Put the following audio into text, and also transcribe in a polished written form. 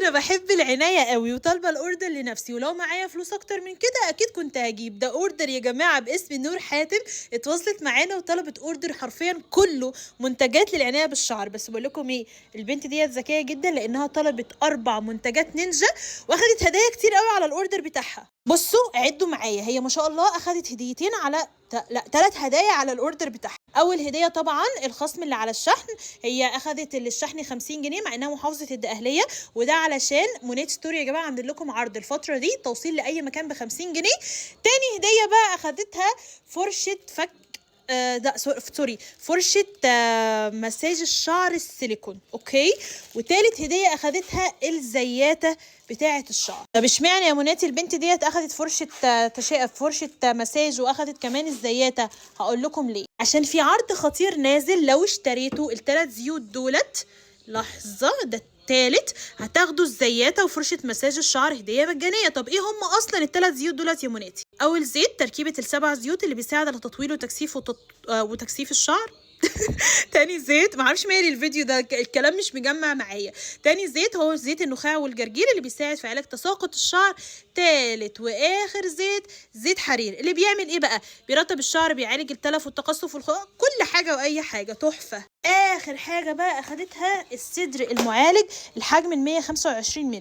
انا بحب العنايه قوي وطالبه الاوردر لنفسي، ولو معايا فلوس اكتر من كده اكيد كنت هجيب. ده اوردر يا جماعه باسم نور حاتم، اتواصلت معانا وطلبت اوردر حرفيا كله منتجات للعنايه بالشعر. بس بقول لكم ايه، البنت ديت ذكيه جدا لانها طلبت 4 منتجات نينجا واخدت هدايا كتير قوي على الاوردر بتاعها. بصوا عدوا معايا، هي ما شاء الله اخدت هديتين على لا 3 هدايا على الاوردر بتاعها. اول هديه طبعا الخصم اللي على الشحن، هي اخدت للشحن 50 جنيه مع انها محافظه الدقهليه، وده علشان مونيت ستوري يا جماعه عاملين لكم عرض الفتره دي توصيل لاي مكان ب 50 جنيه. تاني هديه بقى اخدتها فرشه فك سوري فرشة مساج الشعر السيليكون. اوكي. وتالت هدية اخدتها الزياتة بتاعة الشعر. طب اشمعنى يا مناتي البنت ديت اخدت فرشة مساج واخدت كمان الزياتة؟ هقول لكم ليه. عشان في عرض خطير نازل، لو اشتريتوا ال3 زيوت دولت، لحظة، ده التالت، هتاخدوا الزياتة وفرشة مساج الشعر هدية مجانية. طب ايه هم اصلا ال3 زيوت دولت يا مناتي؟ اول زيت تركيبة ال7 زيوت اللي بيساعد على تطويل وتكثيف الشعر. تاني زيت، معرفش مالي الفيديو ده الكلام مش مجمع معايا. تاني زيت هو زيت النخاع والجرجير اللي بيساعد في علاج تساقط الشعر. تالت واخر زيت، زيت حرير، اللي بيعمل ايه بقى؟ بيرطب الشعر، بيعالج التلف والتقصف كل حاجه واي حاجه تحفه. اخر حاجه بقى اخدتها الصدر المعالج، الحجم 125 مللي.